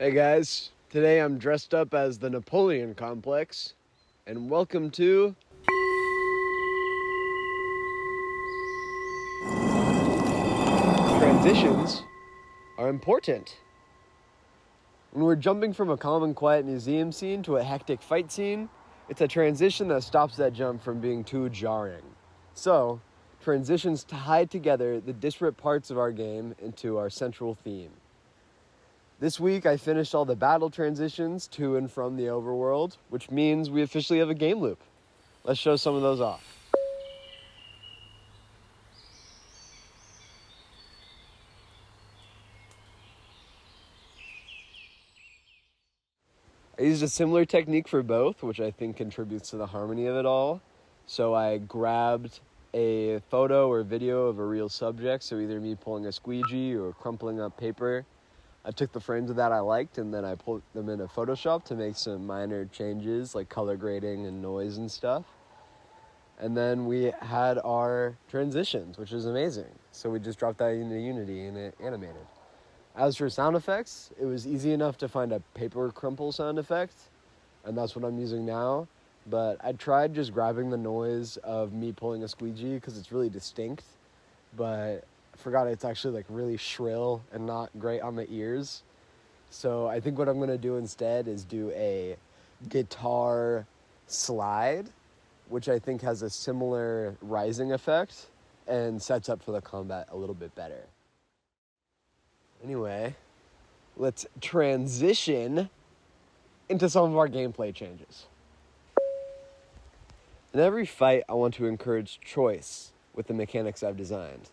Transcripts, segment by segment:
Hey guys, today I'm dressed up as the Napoleon Complex, and welcome to Transitions are important. When we're jumping from a calm and quiet museum scene to a hectic fight scene, it's a transition that stops that jump from being too jarring. So, transitions tie together the disparate parts of our game into our central theme. This week, I finished all the battle transitions to and from the overworld, which means we officially have a game loop. Let's show some of those off. I used a similar technique for both, which I think contributes to the harmony of it all. So I grabbed a photo or video of a real subject, so either me pulling a squeegee or crumpling up paper. I took the frames of that I liked, and then I put them into Photoshop to make some minor changes like color grading and noise and stuff. And then we had our transitions, which is amazing. So we just dropped that into Unity and it animated. As for sound effects, it was easy enough to find a paper crumple sound effect, and that's what I'm using now. But I tried just grabbing the noise of me pulling a squeegee because it's really distinct, but I forgot it's actually like really shrill and not great on the ears. So I think what I'm going to do instead is do a guitar slide, which I think has a similar rising effect and sets up for the combat a little bit better. Anyway, let's transition into some of our gameplay changes. In every fight, I want to encourage choice with the mechanics I've designed.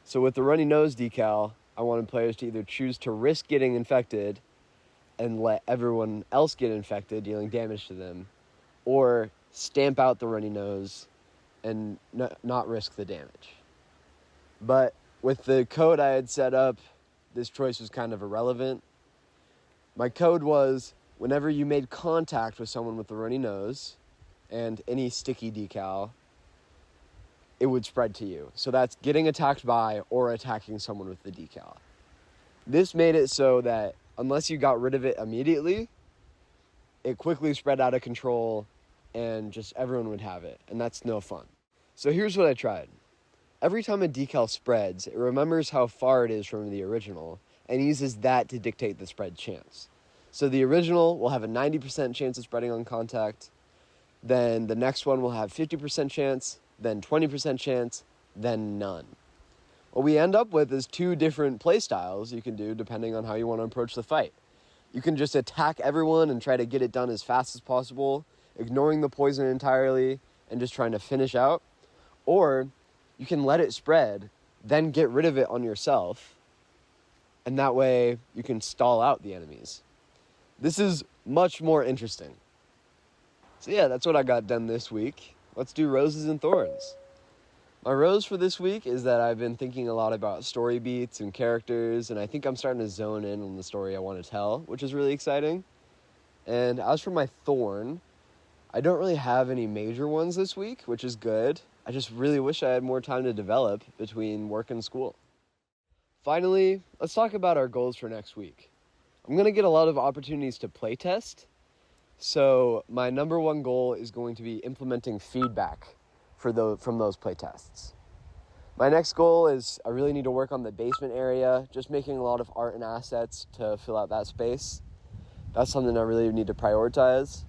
So with the runny nose decal, I wanted players to either choose to risk getting infected and let everyone else get infected, dealing damage to them, or stamp out the runny nose and not risk the damage. But with the code I had set up, this choice was kind of irrelevant. My code was, whenever you made contact with someone with a runny nose and any sticky decal, it would spread to you. So that's getting attacked by or attacking someone with the decal. This made it so that unless you got rid of it immediately, it quickly spread out of control and just everyone would have it. And that's no fun. So here's what I tried. Every time a decal spreads, it remembers how far it is from the original and uses that to dictate the spread chance. So the original will have a 90% chance of spreading on contact, then the next one will have 50% chance, then 20% chance, then none. What we end up with is two different play styles you can do depending on how you want to approach the fight. You can just attack everyone and try to get it done as fast as possible, ignoring the poison entirely and just trying to finish out, or you can let it spread, then get rid of it on yourself, and that way you can stall out the enemies. This is much more interesting. So yeah, that's what I got done this week. Let's do roses and thorns. My rose for this week is that I've been thinking a lot about story beats and characters, and I think I'm starting to zone in on the story I want to tell, which is really exciting. And as for my thorn, I don't really have any major ones this week, which is good. I just really wish I had more time to develop between work and school. Finally, let's talk about our goals for next week. I'm going to get a lot of opportunities to play test, so my number one goal is going to be implementing feedback from those play tests. My next goal is I really need to work on the basement area, just making a lot of art and assets to fill out that space. That's something I really need to prioritize.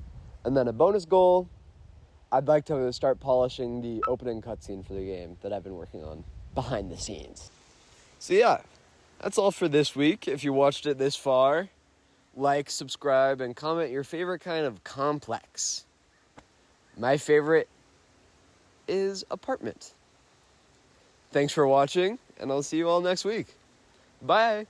And then a bonus goal, I'd like to start polishing the opening cutscene for the game that I've been working on behind the scenes. So yeah, that's all for this week. If you watched it this far, like, subscribe, and comment your favorite kind of complex. My favorite is apartment. Thanks for watching, and I'll see you all next week. Bye!